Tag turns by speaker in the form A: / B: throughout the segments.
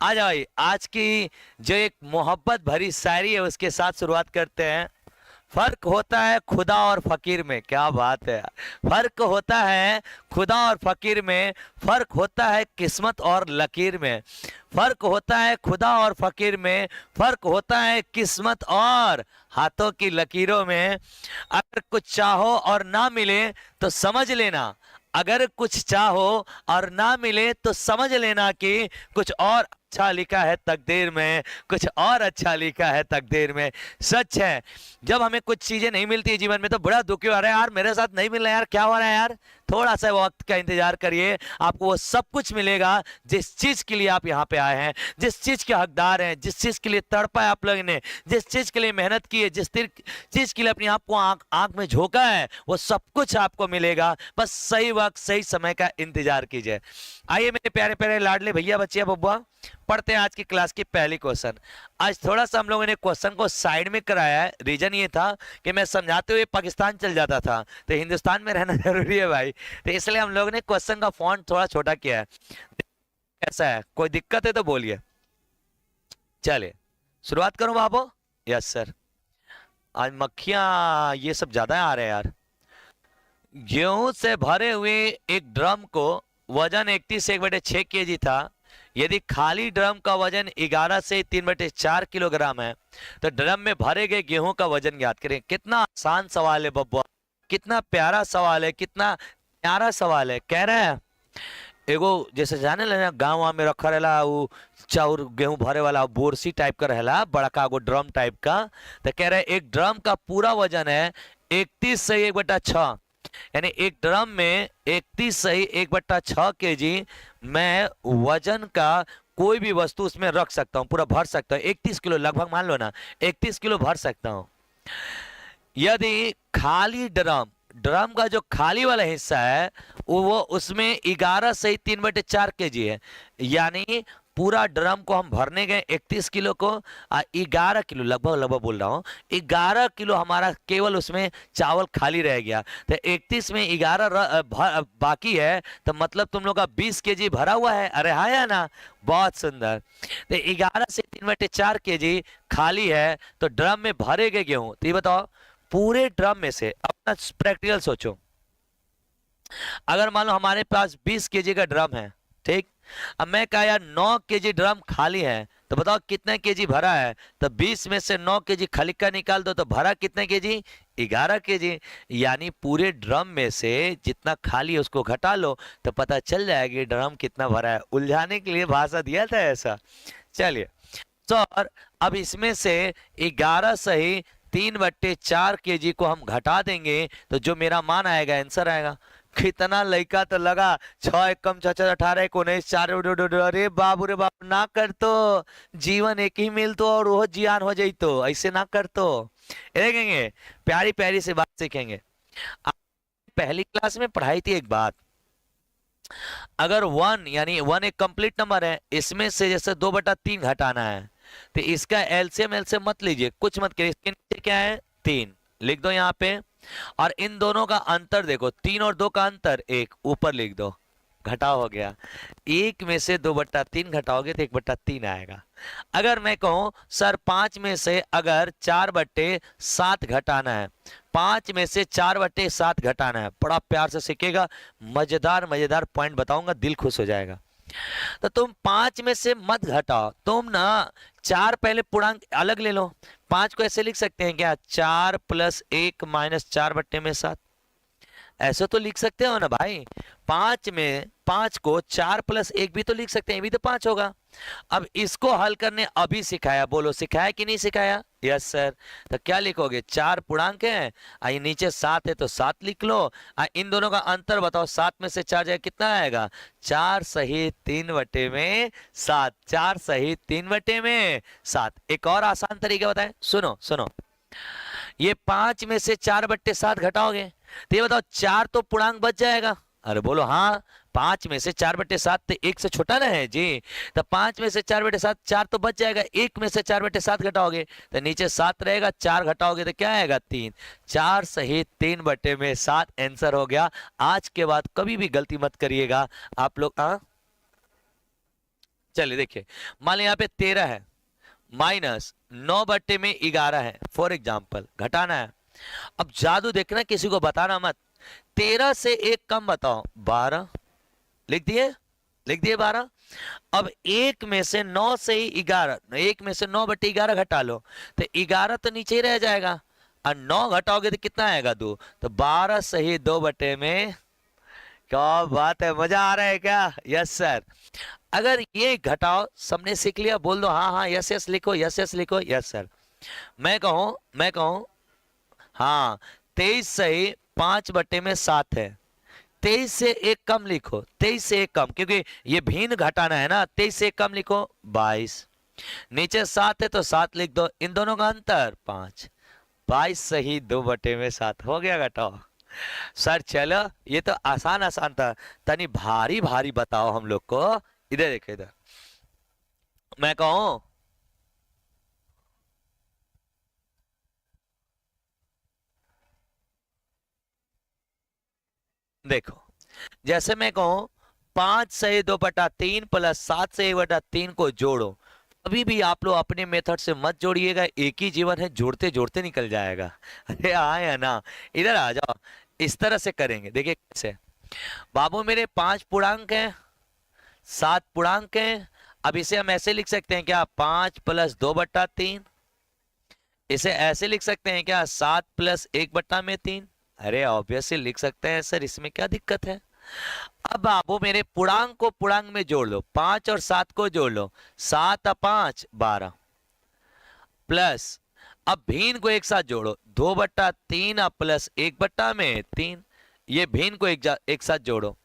A: आ जाओ भाई, आज की जो एक मोहब्बत भरी शायरी है उसके साथ शुरुआत करते हैं। फर्क होता है खुदा और फकीर में, क्या बात है यार। फर्क होता है खुदा और फकीर में, फर्क होता है किस्मत और लकीर में। फर्क होता है खुदा और फकीर में, फर्क होता है किस्मत और हाथों की लकीरों में। अगर कुछ चाहो और ना मिले तो समझ लेना, अगर कुछ चाहो और ना मिले तो समझ लेना कि कुछ और अच्छा लिखा है तकदीर में, कुछ और अच्छा लिखा है तकदीर में। सच है, जब हमें कुछ चीजें नहीं मिलती है जीवन में तो बड़ा दुखी हो रहा है यार, मेरे साथ नहीं मिल रहा है यार, क्या हो रहा है यार। थोड़ा सा वक्त का इंतजार करिए, आपको वो सब कुछ मिलेगा जिस चीज के लिए आप यहाँ पे आए हैं, जिस चीज के हकदार हैं, जिस चीज के लिए तड़पा है आप लोगों ने, जिस चीज के लिए मेहनत की है, जिस चीज के लिए अपने आप को आंख आंख में झोंका है, वो सब कुछ आपको मिलेगा। बस सही वक्त सही समय का इंतजार कीजिए। आइए मेरे प्यारे प्यारे लाडले भैया बच्चिया बब्बा, पढ़ते हैं आज की क्लास की पहली क्वेश्चन। आज थोड़ा सा हम लोगों ने क्वेश्चन को साइड में कराया है, रीजन ये था कि मैं समझाते हुए पाकिस्तान चल जाता था, तो हिंदुस्तान में रहना जरूरी है भाई, तो इसलिए हम लोगों ने क्वेश्चन का फॉन्ट थोड़ा छोटा किया है। कैसा है, कोई दिक्कत है तो बोलिए। चलिए शुरुआत करूं बाबू। Yes sir. आज मक्खियां ये सब ज्यादा आ रहे हैं यार। गेहूं से भरे हुए एक ड्रम को वजन 31/6 kg था। यदि खाली ड्रम का वजन 11 से 3/4 किलोग्राम है तो ड्रम में भरे गए गेहूं का वजन ज्ञात करें। कितना आसान सवाल है बब्बा, कितना प्यारा सवाल है, कितना प्यारा सवाल है। कह रहे हैं एगो जैसे जाने लेना गाँव वाँव में रखा रहेला वो चाउर गेहूं भरे वाला बोरसी टाइप का रहेला, बड़का गो ड्रम टाइप का। तो कह रहे एक ड्रम का पूरा वजन है 31 से 1/6, यानी एक ड्रम में 31 सही 1/6 kg मैं वजन का कोई भी वस्तु उसमें रख सकता हूँ, पूरा भर सकता हूँ। 31 किलो लगभग मान लो ना, 31 किलो भर सकता हूँ। यदि खाली ड्रम, ड्रम का जो खाली वाला हिस्सा है वो उसमें 11 सही 3/4 kg है, यानी पूरा ड्रम को हम भरने गए 31 किलो को, 11 किलो लगभग लगभग बोल रहा हूँ, 11 किलो हमारा केवल उसमें चावल खाली रह गया। तो 31 में 11 बाकी है, तो मतलब तुम लोग का 20 kg भरा हुआ है। अरे हाँ या ना, बहुत सुंदर। तो 11 से 3/4 kg खाली है, तो ड्रम में भरे गए गेहूं, तो ये बताओ पूरे ड्रम में से, अपना प्रैक्टिकल सोचो, अगर मान लो हमारे पास 20 kg का ड्रम है, ठीक, अब मैं कहा यार 9 kg ड्रम खाली है, तो बताओ कितने केजी भरा है। तो 20 में से 9 kg खाली का निकाल दो, तो भरा कितने केजी, 11 kg। यानी पूरे ड्रम में से जितना खाली है उसको घटा लो तो पता चल जाएगा ड्रम कितना भरा है। उलझाने के लिए भाषा दिया था ऐसा। चलिए सर, अब इसमें से 11 सही 3/4 kg को हम घटा देंगे तो जो मेरा मान आएगा, आंसर आएगा। कितना लड़का तो लगा 6 एकम 6 6 18 19 4, अरे बाबू रे बाबू, ना कर तो जीवन एक ही मिल तो और वो जियान हो जाई, तो ऐसे ना कर तो देखेंगे। प्यारी प्यारी से बात सीखेंगे। आप पहली क्लास में पढ़ाई थी एक बात, अगर 1 यानी 1 एक कंप्लीट नंबर है, इसमें से जैसे 2/3 घटाना है, तो इसका एलसीएम एलसीएम मत लीजिए, कुछ मत करिए, इसके नीचे क्या है 3 लिख दो यहाँ पे, और इन दोनों का अंतर देखो, 3 और 2 का अंतर 1 ऊपर लिख दो, घटाव हो गया। 1 में से 2/3 घटाओगे तो 1/3 आएगा। अगर मैं कहूं सर 5 में से अगर 4/7 घटाना है, 5 में से 4/7 घटाना है, बड़ा प्यार से सीखेगा, मजेदार मजेदार पॉइंट बताऊंगा, दिल खुश हो जाएगा। तो तुम 5 में से मत घटाओ, तुम ना 4 पहले पूर्णांक अलग ले लो। 5 को ऐसे लिख सकते हैं क्या, 4 + 1 - 4/7, ऐसे तो लिख सकते हो ना भाई। 5 में 5 को 4 + 1 भी तो लिख सकते हैं, भी तो 5 होगा। अब इसको हल करने अभी सिखाया, बोलो सिखाया कि नहीं सिखाया। Yes sir. तो क्या लिखोगे, 4 पूर्णांक है, आई नीचे 7 है तो 7 लिख लो। इन दोनों का अंतर बताओ, 7 में से 4 जाए कितना आएगा, 4 सही 3/7, 4 सही 3/7। एक और आसान तरीका बताएं, सुनो सुनो, ये 5 में से 4/7 घटाओगे तो ये बताओ 4 तो पूर्णांक बच जाएगा। अरे बोलो हाँ, 5 में से 4/7 तो 1 से छोटा ना है जी, तो 5 में से 4/7 4 तो बच जाएगा। 1 में से 4/7 घटाओगे तो नीचे 7 रहेगा, 4 घटाओगे तो क्या आएगा 3, 4 सही 3/7 आंसर हो गया। आज के बाद कभी भी गलती मत करिएगा आप लोग। हाँ चलिए देखिए, मान लीजिए यहाँ पे 13 है, माइनस 9/11 है, फॉर एग्जाम्पल घटाना है। अब जादू देखना, किसी को बताना मत। 13 से एक कम बताओ, 12। लिख दिए, लिख दिए 12। अब एक में से 9 से ही 11, एक में से 9/11 घटा लो, तो 11 तो नीचे ही रह जाएगा, और 9 घटाओगे तो कितना आएगा, 2। तो 12 सही 2/में। क्या बात है, मजा आ रहा है क्या? Yes sir. अगर ये घटाओ सबने सीख लिया, बोल दो हाँ हाँ, यस यस लिखो, यस यस लिखो, यस सर। मैं कहूं हाँ, 23 सही 5/7 है। 23 से एक कम लिखो, 23 से एक कम, क्योंकि ये भिन्न घटाना है ना। 23 से एक कम लिखो, 22। नीचे 7 है तो 7 लिख दो, इन दोनों का अंतर 5। 22 सही 2/7 हो गया, घटाओ। सर चलो, ये तो आसान आसान था, तनी भारी भारी बताओ हम लोग को। इधर देखो, इधर मैं कहूं, देखो, जैसे मैं कहूं 5 सही 2/3 प्लस 7 से 1/3 को जोड़ो। अभी भी आप लोग अपने मेथड से मत जोड़िएगा, एक ही जीवन है, जोड़ते जोड़ते निकल जाएगा। अरे हाँ या ना, इधर आ जाओ। इस तरह से करेंगे, देखिए कैसे। बाबू मेरे 5 पूर्णांक हैं, 7 पूर्णांक हैं। अब इसे हम ऐसे लिख सकते हैं क्या, 5 + 2/3। इसे ऐसे लिख सकते हैं क्या, 7 + 1/3। अरे ऑब्वियसली लिख सकते हैं सर, इसमें क्या दिक्कत है। अब बाबू मेरे पूर्णांक को पूर्णांक में जोड़ लो, 5 और 7 को जोड़ लो, 7 और 5 12, प्लस अब भिन्न को एक साथ जोड़ो, 2/3 प्लस 1/3। ये भिन्न को एक साथ जोड़ो।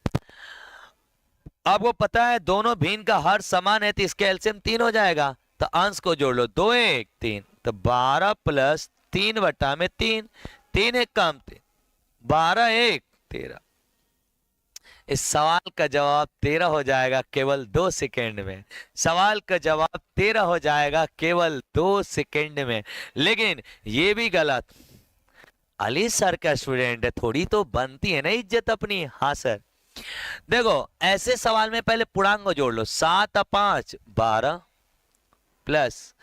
A: आपको पता है दोनों भिन्न का हर समान है, तो इसका एलसीएम 3 हो जाएगा। तो अंश को जोड़ लो, 2 1 3, तो 12 + 3/3। 3 1 कम 3, 12 1 13। इस सवाल का जवाब 13 हो जाएगा केवल 2 सेकेंड में। सवाल का जवाब 13 हो जाएगा केवल 2 सेकेंड में। लेकिन ये भी गलत, अली सर का स्टूडेंट है, थोड़ी तो बनती है ना इज्जत अपनी। हाँ सर, देखो ऐसे सवाल में पहले पूर्णांक को जोड़ लो, 7 और 5 12, प्लस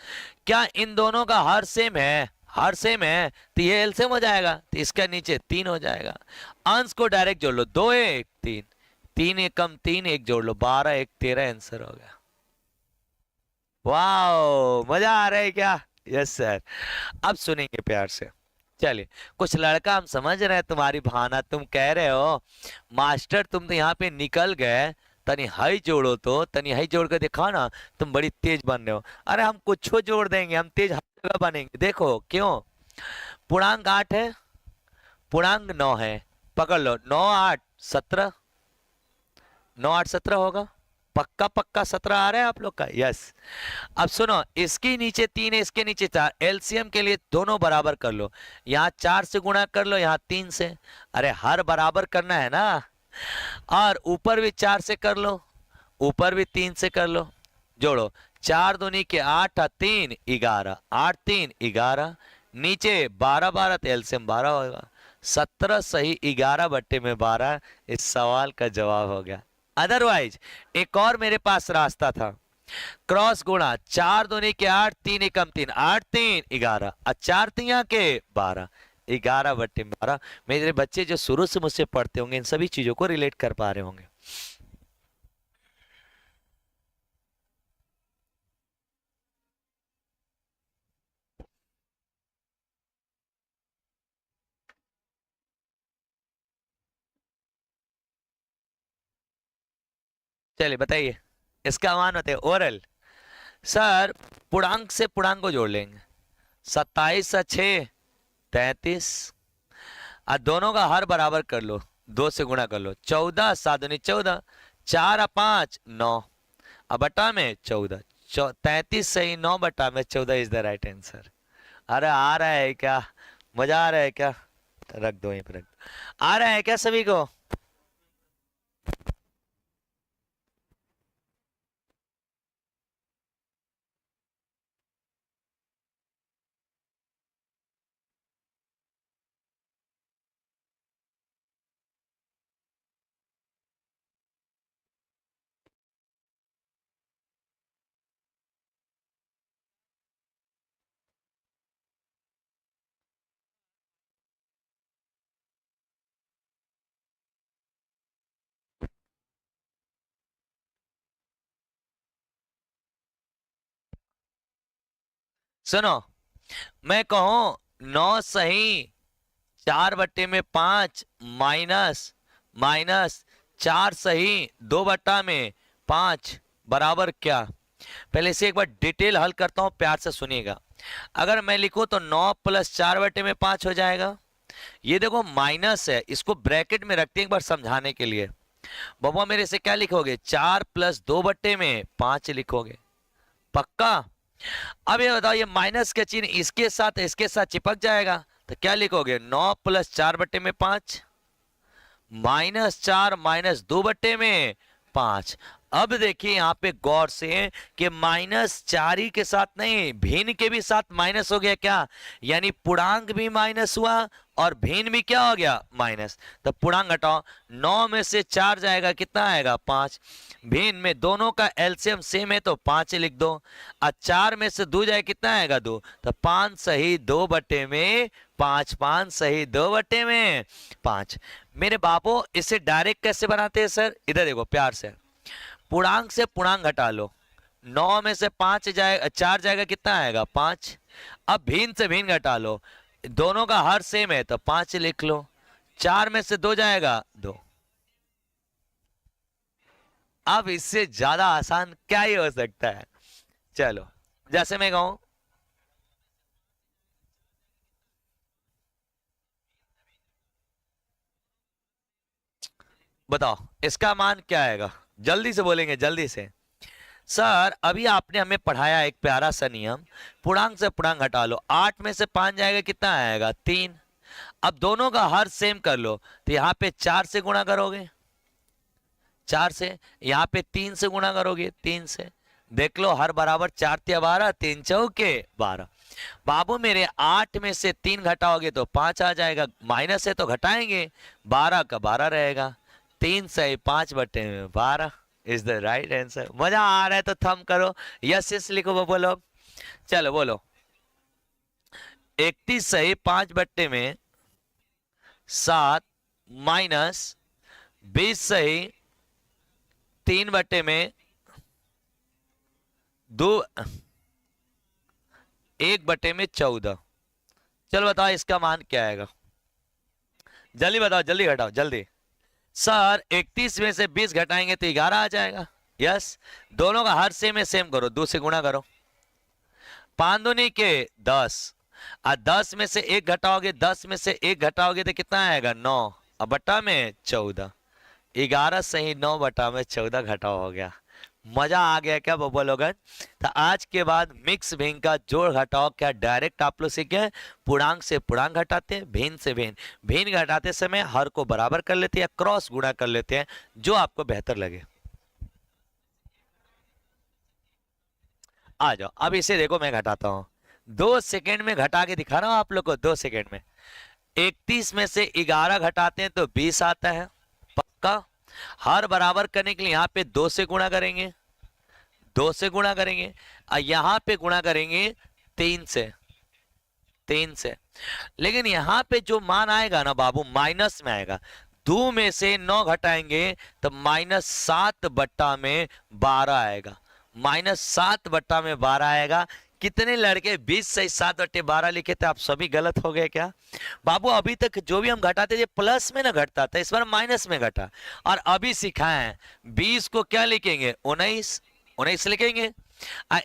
A: क्या इन दोनों का हर सेम है, हर सेम है, तो ये एलसीएम हो जाएगा, तो इसका नीचे 3 हो जाएगा। अंश को डायरेक्ट जोड़ लो, 2 1 3, 3 1 कम 3 1 जोड़ लो, 12 1 13 आंसर हो गया। वाह, मजा आ रहा है क्या? Yes sir. अब सुनेंगे प्यार से। चलिए, कुछ लड़का हम समझ रहे हैं तुम्हारी भावना, तुम कह रहे हो मास्टर तुम तो यहाँ पे निकल गए, तनी हाई जोड़ो, तो तनी हाई जोड़ के दिखाओ ना, तुम बड़ी तेज बन रहे हो। अरे हम कुछ जोड़ देंगे, हम तेज हर जगह बनेंगे, देखो क्यों। पूर्णांक 8 है, पूर्णांक 9 है, पकड़ लो, 9 8 17, 9 8 17 होगा। पक्का पक्का 17 आ रहा है आप लोग का? यस। अब सुनो, इसके नीचे 3 है, इसके नीचे 4, एलसीएम के लिए दोनों बराबर कर लो। यहाँ 4 से गुणा कर लो, यहाँ 3 से। अरे हर बराबर करना है ना। और ऊपर भी 4 से कर लो, ऊपर भी 3 से कर लो। जोड़ो, 4 दूनी के 8 और 3 11, 8 3 11, नीचे 12 12, तो एलसीएम 12 होगा। 17 सही 11/12 इस सवाल का जवाब हो गया। अदरवाइज एक और मेरे पास रास्ता था, क्रॉस गुणा, 4 दूनी के 8, 3 एकम 3, 8 3 11, और 4 तिया के 12, 11/12। मेरे बच्चे जो शुरू से मुझसे पढ़ते होंगे इन सभी चीजों को रिलेट कर पा रहे होंगे। चलिए बताइए, इसका मान होते हैं ओरल। सर पूर्णांक से पूर्णांक को जोड़ लेंगे, 27 और 6 33, और दोनों का हर बराबर कर लो, 2 से गुणा कर लो, 14 7 दूनी 14, 4 और 5 9, अब बटा में 14, 33 सही 9/14 इज द राइट आंसर। अरे आ रहा है क्या, मजा आ रहा है क्या? रख दो यहीं पर, रख दो। आ रहा है क्या सभी को? सुनो, मैं कहूं 9 सही 4/5 माइनस माइनस 4 सही 2/5 बराबर क्या। पहले इसे एक बार डिटेल हल करता हूं, प्यार से सुनिएगा। अगर मैं लिखूं तो 9 + 4/5 हो जाएगा। ये देखो माइनस है, इसको ब्रैकेट में रखते हैं एक बार समझाने के लिए। बबुआ मेरे से क्या लिखोगे, 4 + 2/5 लिखोगे, पक्का। अब ये बताओ, ये माइनस का चिन्ह इसके साथ चिपक जाएगा, तो क्या लिखोगे, 9 + 4/5 -4 -2/5। अब देखिए यहाँ पे गौर से कि -4 ही के साथ नहीं, भिन्न के भी साथ माइनस हो गया क्या, यानी पूर्णांक भी माइनस हुआ और भिन्न भी क्या हो गया, माइनस। तो पूर्णांक घटाओ, 9 में से 4 जाएगा, कितना आएगा, 5। भिन्न में दोनों का एलसीएम सेम है तो 5 लिख दो। और 4 में से 2 जाए, कितना आएगा, 2। तो 5 सही 2/5, 5 सही 2/5। मेरे बाबू इसे डायरेक्ट कैसे बनाते हैं सर, इधर देखो प्यार से, पूर्णांक से पूर्णांक घटा लो। 9 में से 5 जाएगा, 4 जाएगा, कितना आएगा, 5। अब भिन्न से भिन्न घटा लो, दोनों का हर सेम है तो 5 लिख लो। 4 में से 2 जाएगा, 2। अब इससे ज्यादा आसान क्या ही हो सकता है। चलो जैसे मैं कहूं, बताओ इसका मान क्या आएगा, जल्दी से बोलेंगे, जल्दी से। सर अभी आपने हमें पढ़ाया एक प्यारा सा नियम, पूर्णांक से पूर्णांक घटा लो। 8 में से 5 जाएगा, कितना आएगा, 3। अब दोनों का हर सेम कर लो, तो यहाँ पे 4 से गुणा करोगे, 4 से, यहाँ पे 3 से गुणा करोगे, 3 से। देख लो हर बराबर, 4 × 12, 3 चौके 12। बाबू मेरे 8 में से 3 घटाओगे तो 5 आ जाएगा, माइनस है तो घटाएंगे, 12 का 12 रहेगा। 3 सही 5/12 इज द राइट आंसर। मजा आ रहा है तो थम करो, यस यस लिखो, वो बोलो। चलो बोलो, 31 सही 5/7 माइनस 20 सही 3/2 1/14। चलो बताओ इसका मान क्या आएगा, जल्दी बताओ, जल्दी घटाओ जल्दी। सर 31 में से 20 घटाएंगे तो 11 आ जाएगा, यस। दोनों का हर सेम है, सेम करो, 2 से गुणा करो, 5 दूनी के 10। और 10 में से 1 घटाओगे, 10 में से 1 घटाओगे तो कितना आएगा, 9। अब बटा में 14, 11 सही 9/14 घटाओ हो गया। मजा आ गया क्या बब्बा लोगन। तो आज के बाद मिक्स भिन्न का जोड़ घटाओ क्या डायरेक्ट आप लोग सीखे हैं, पूर्णांक से पूर्णांक घटाते हैं, भिन्न से भिन्न। भिन्न घटाते समय हर को बराबर कर लेते हैं या क्रॉस गुणा कर लेते हैं, जो आपको बेहतर लगे। आ जाओ, अब इसे देखो मैं घटाता हूं, 2 सेकेंड में घटा के दिखा रहा हूं आप लोग को, 2 सेकेंड में। 31 में से 11 घटाते हैं तो 20 आता है, पक्का। हर बराबर करने के लिए यहाँ पे 2 से गुणा करेंगे, 2 से गुणा करेंगे, और यहां पे गुणा करेंगे 3 से, 3 से। लेकिन यहाँ पे जो मान आएगा ना बाबू, माइनस में आएगा। 2 में से 9 घटाएंगे तो -7/12 आएगा, -7/12 आएगा। कितने लड़के 20 से 7/12 लिखे थे, आप सभी गलत हो गए क्या बाबू। अभी तक जो भी हम घटाते थे प्लस में ना घटता था, इस बार माइनस में घटा। और अभी सिखाए हैं 20 को क्या लिखेंगे, 19 लिखेंगे।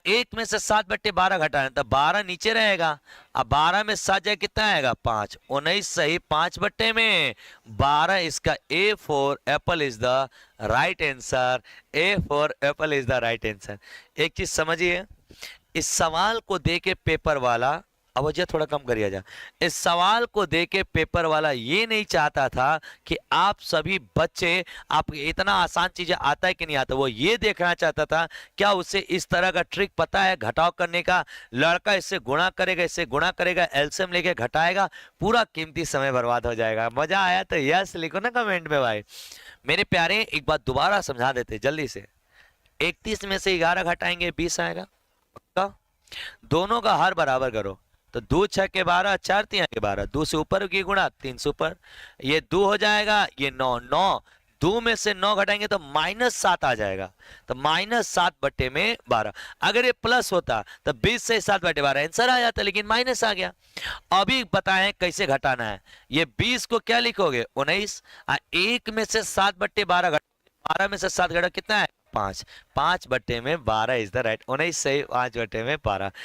A: 1 में से 7/12 घटाना, तो 12 नीचे रहेगा। अब 12 में 7 जाए, कितना आएगा, 5। 19 सही 5/12, इसका A for Apple is the right answer, A for Apple is the right answer. एक चीज समझिए, इस सवाल को देके पेपर वाला, अब वजह थोड़ा कम करिए जा, इस सवाल को देके पेपर वाला ये नहीं चाहता था कि आप सभी बच्चे, आप इतना आसान चीजें आता है कि नहीं आता, वो ये देखना चाहता था क्या उसे इस तरह का ट्रिक पता है घटाव करने का। लड़का इससे गुणा करेगा, इससे गुणा करेगा, एलसीएम लेके घटाएगा, पूरा कीमती समय बर्बाद हो जाएगा। मजा आया तो यस लिखो ना कमेंट में भाई। मेरे प्यारे एक बात दोबारा समझा देते जल्दी से, 31 में से 11 घटाएंगे 20 आएगा, पक्का। दोनों का हर बराबर करो, तो 2 6 के 12, 4 3 के 12, 2 से ऊपर की गुणा 3 से ऊपर, ये 2 हो जाएगा, ये 9, 9 2 में से 9 घटाएंगे तो -7 आ जाएगा, तो -7/12। अगर ये प्लस होता तो 20 से 7/12 आंसर आ जाता, लेकिन माइनस आ गया। अभी बताएं कैसे घटाना है। ये 20 को क्या लिखोगे 19, 1 में से 7/12 12 में से 7 घटा कितना है 5, 5/12 इज द राइट, 19 से 5/12।